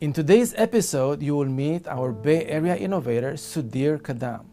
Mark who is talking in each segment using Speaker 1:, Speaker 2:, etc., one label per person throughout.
Speaker 1: In today's episode, you will meet our Bay Area innovator, Sudhir Kadam.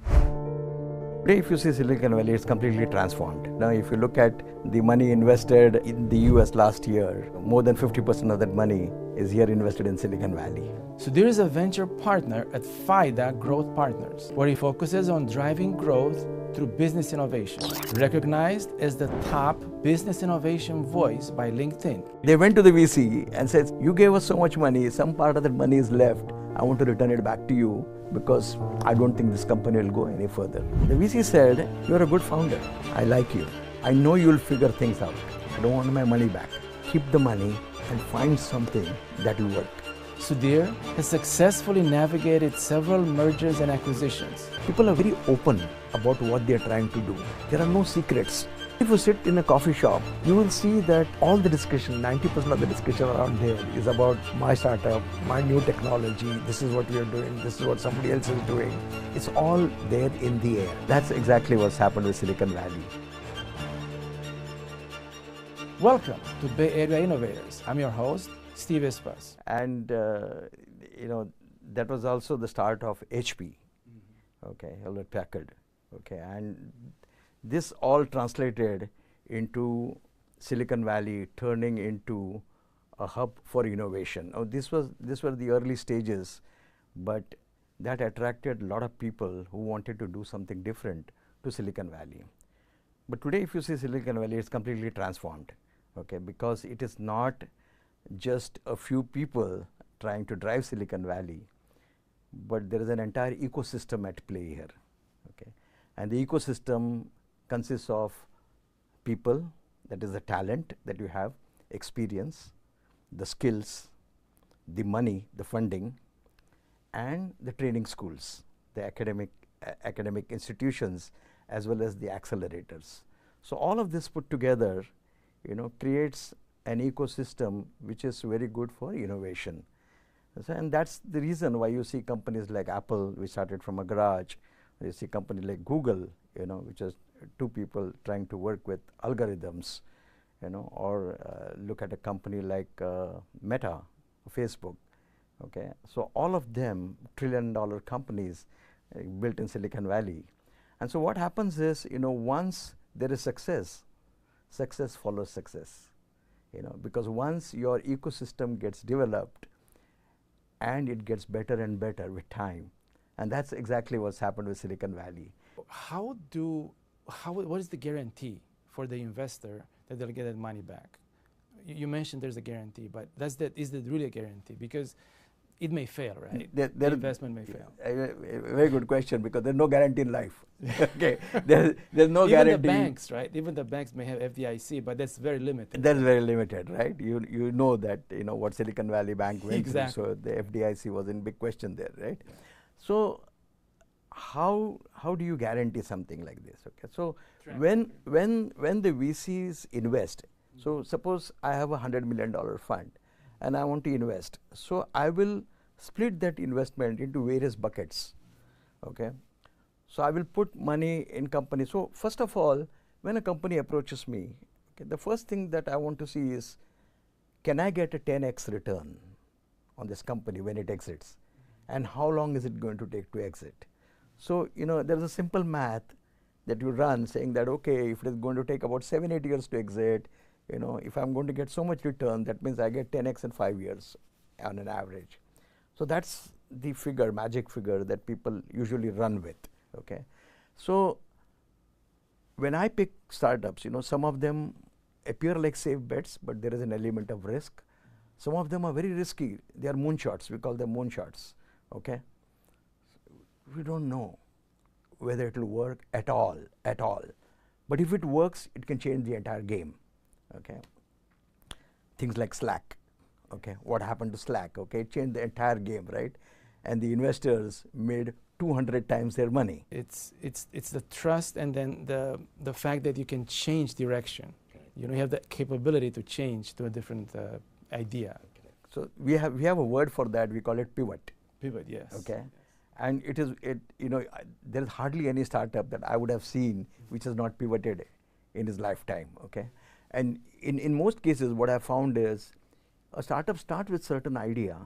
Speaker 2: Today, if you see Silicon Valley, it's completely transformed. Now, if you look at the money invested in the US last year, more than 50% of that money is here invested in Silicon Valley.
Speaker 1: Sudhir is a venture partner at FYDA Growth Partners, where he focuses on driving growth through business innovation. Recognized as the top business innovation voice by LinkedIn.
Speaker 2: They went to the VC and said, "You gave us so much money, some part of that money is left. I want to return it back to you because I don't think this company will go any further." The VC said, "You're a good founder. I like you. I know you'll figure things out. I don't want my money back. Keep the money and find something that will work."
Speaker 1: Sudhir has successfully navigated several mergers and acquisitions.
Speaker 2: People are very open about what they're trying to do. There are no secrets. If you sit in a coffee shop, you will see that all the discussion, 90% of the discussion around there is about my startup, my new technology, this is what we are doing, this is what somebody else is doing. It's all there in the air. That's exactly what's happened with Silicon Valley.
Speaker 1: Welcome to Bay Area Innovators. I'm your host, Steve Espas.
Speaker 2: And, that was also the start of HP, okay, Hewlett Packard, okay, and this all translated into Silicon Valley turning into a hub for innovation. Oh, these were the early stages, but that attracted a lot of people who wanted to do something different to Silicon Valley. But today, if you see Silicon Valley, it's completely transformed, okay, because it is not just a few people trying to drive Silicon Valley, but there is an entire ecosystem at play here, okay, and the ecosystem consists of people, that is the talent that you have, experience, the skills, the money, the funding, and the training schools, the academic institutions, as well as the accelerators. So all of this put together, creates an ecosystem which is very good for innovation. So, and that's the reason why you see companies like Apple, which started from a garage. You see companies like Google, which is two people trying to work with algorithms, or look at a company like Meta, Facebook, okay. So all of them trillion-dollar companies built in Silicon Valley. And so what happens is, once there is success follows success, because once your ecosystem gets developed and it gets better and better with time. And that's exactly what's happened with Silicon Valley.
Speaker 1: What is the guarantee for the investor that they'll get that money back? You mentioned there's a guarantee, but is that really a guarantee? Because it may fail, right? The investment may fail.
Speaker 2: Very good question, because there's no guarantee in life. Okay, there's no guarantee.
Speaker 1: Even the banks, right? Even the banks may have FDIC, but that's very limited.
Speaker 2: That's very limited, right? You know that what Silicon Valley Bank went
Speaker 1: exactly.
Speaker 2: through, so the FDIC was in big question there, right? So how do you guarantee something like this? Okay, so when the VCs invest, so suppose I have $100 million fund and I want to invest, so I will split that investment into various buckets, okay. So I will put money in companies. So first of all, when a company approaches me, okay, the first thing that I want to see is, can I get a 10x return on this company when it exits, and how long is it going to take to exit? So there's a simple math that you run saying that, okay, if it is going to take about 7-8 years to exit, if I'm going to get so much return, that means I get 10x in 5 years on an average. So that's the figure, magic figure that people usually run with, okay. So when I pick startups, some of them appear like safe bets, but there is an element of risk. Some of them are very risky. They are moonshots. We call them moonshots, okay. We don't know whether it will work at all. But if it works, it can change the entire game, okay. Things like Slack, okay. What happened to Slack? Okay, it changed the entire game, right? And the investors made 200 times their money.
Speaker 1: It's the trust, and then the fact that you can change direction. You have the capability to change to a different idea.
Speaker 2: So we have a word for that. We call it pivot.
Speaker 1: Pivot, yes.
Speaker 2: Okay. And there is hardly any startup that I would have seen which has not pivoted in his lifetime, okay. And in most cases, what I found is a startup starts with certain idea,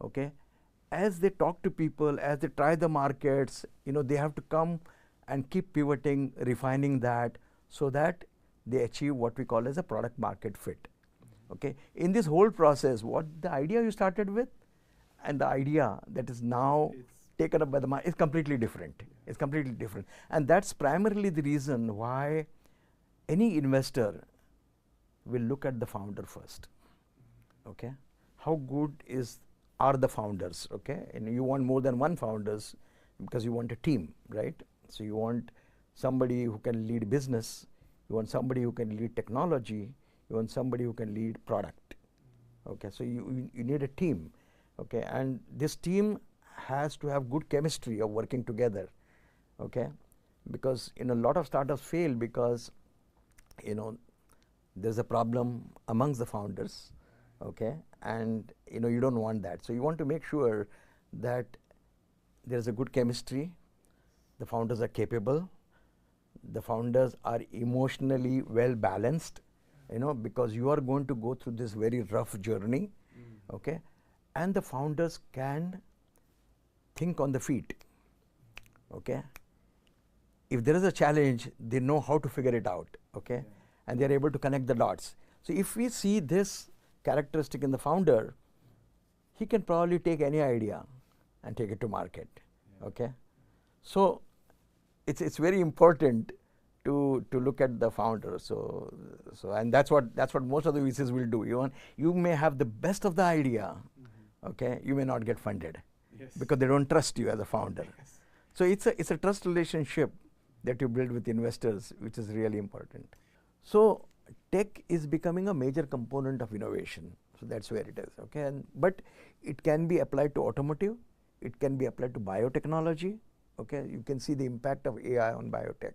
Speaker 2: okay, as they talk to people, as they try the markets, they have to come and keep pivoting, refining that, so that they achieve what we call as a product market fit. Okay. In this whole process, what the idea you started with and the idea that is now taken up by the market is completely different. It's completely different. And that's primarily the reason why any investor will look at the founder first. Okay. How good are the founders? Okay. And you want more than one founders because you want a team, right? So you want somebody who can lead business, you want somebody who can lead technology, you want somebody who can lead product. Okay, so you need a team. Okay, and this team has to have good chemistry of working together. Okay, because a lot of startups fail because there's a problem amongst the founders. Okay, and you don't want that. So you want to make sure that there's a good chemistry, the founders are capable, the founders are emotionally well balanced, because you are going to go through this very rough journey, okay, and the founders can think on the feet, okay. If there is a challenge, they know how to figure it out, okay, and they are able to connect the dots. So if we see this characteristic in the founder, he can probably take any idea and take it to market, okay. So it's very important to look at the founder. So and that's what most of the VCs will do. You may have the best of the idea, okay, you may not get funded because they don't trust you as a founder. So it's a trust relationship that you build with investors, which is really important. So tech is becoming a major component of innovation. So that's where it is, okay. But it can be applied to automotive, it can be applied to biotechnology. Okay, you can see the impact of AI on biotech.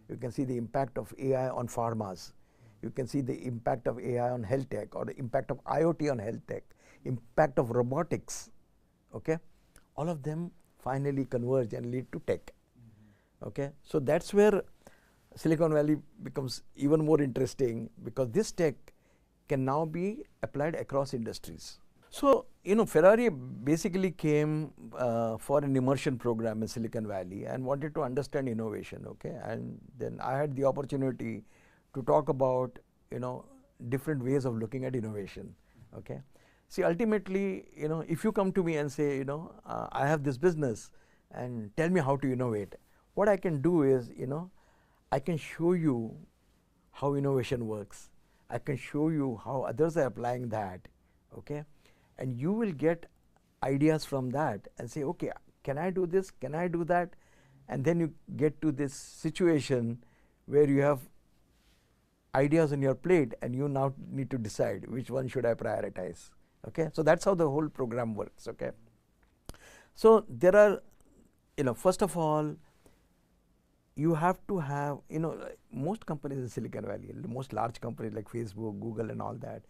Speaker 2: You can see the impact of AI on pharmas. You can see the impact of AI on health tech, or the impact of IoT on health tech, impact of robotics. Okay, all of them finally converge and lead to tech. Okay, so that's where Silicon Valley becomes even more interesting, because this tech can now be applied across industries. So, Ferrari basically came for an immersion program in Silicon Valley and wanted to understand innovation, okay. And then I had the opportunity to talk about, different ways of looking at innovation, okay. See, ultimately, if you come to me and say, I have this business and tell me how to innovate, what I can do is, I can show you how innovation works. I can show you how others are applying that, okay. And you will get ideas from that and say, okay, can I do this? Can I do that? And then you get to this situation where you have ideas on your plate and you now need to decide which one should I prioritize. Okay, so that's how the whole program works. Okay, so there are, first of all, you have to have, most companies in Silicon Valley, most large companies like Facebook, Google, and all that,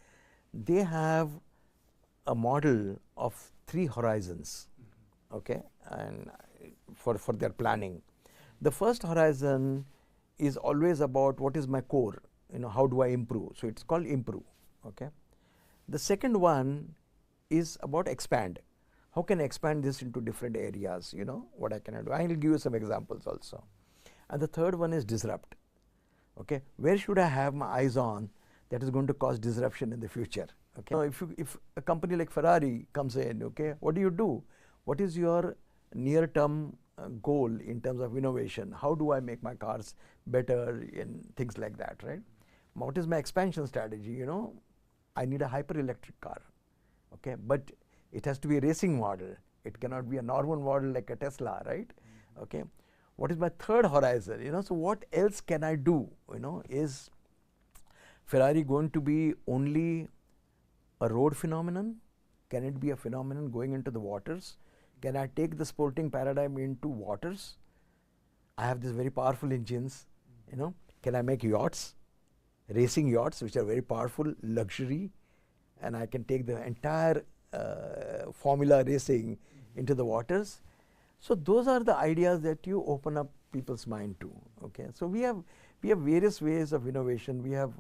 Speaker 2: they have a model of 3 horizons, okay, and for their planning. The first horizon is always about what is my core, how do I improve? So it's called improve, okay. The second one is about expand. How can I expand this into different areas? What I can do. I will give you some examples also. And the third one is disrupt. Okay, where should I have my eyes on that is going to cause disruption in the future? Okay, now if a company like Ferrari comes in, okay, what do? What is your near-term goal in terms of innovation? How do I make my cars better and things like that, right? What is my expansion strategy? I need a hyper-electric car, okay, but it has to be a racing model. It cannot be a normal model like a Tesla, right? Okay, what is my third horizon? So what else can I do? Is Ferrari going to be only a road phenomenon? Can it be a phenomenon going into the waters? Can I take the sporting paradigm into waters? I have these very powerful engines, Can I make yachts, racing yachts, which are very powerful, luxury, and I can take the entire formula racing into the waters? So those are the ideas that you open up people's mind to, okay. So we have various ways of innovation. We have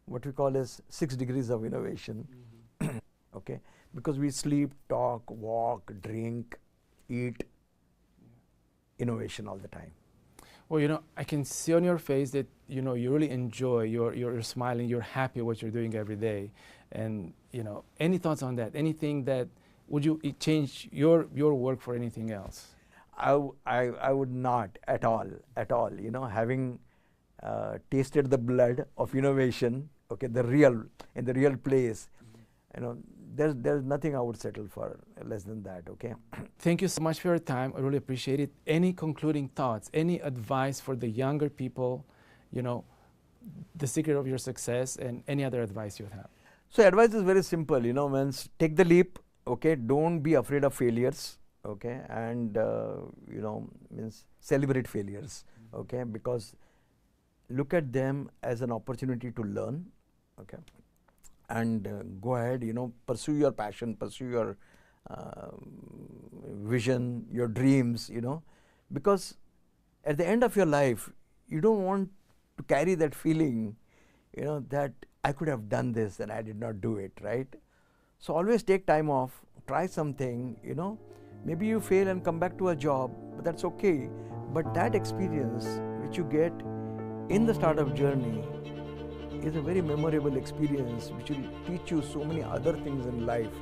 Speaker 2: what we call as 6 degrees of innovation. Okay, because we sleep, talk, walk, drink, eat innovation all the time.
Speaker 1: Well, I can see on your face that, you really enjoy, you're smiling, you're happy what you're doing every day. And, any thoughts on that? Anything that, would you change your work for anything else?
Speaker 2: I would not at all. Having tasted the blood of innovation, okay, in the real place, there's nothing I would settle for less than that, okay.
Speaker 1: Thank you so much for your time. I really appreciate it. Any concluding thoughts, any advice for the younger people, the secret of your success, and any other advice you have?
Speaker 2: So advice is very simple, means take the leap, okay, don't be afraid of failures, okay, and means celebrate failures, okay, because look at them as an opportunity to learn, okay, and go ahead, pursue your passion, pursue your vision, your dreams, because at the end of your life, you don't want to carry that feeling, that I could have done this and I did not do it, right? So always take time off, try something, maybe you fail and come back to a job, but that's okay. But that experience which you get in the startup journey is a very memorable experience which will teach you so many other things in life,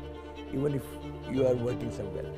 Speaker 2: even if you are working somewhere.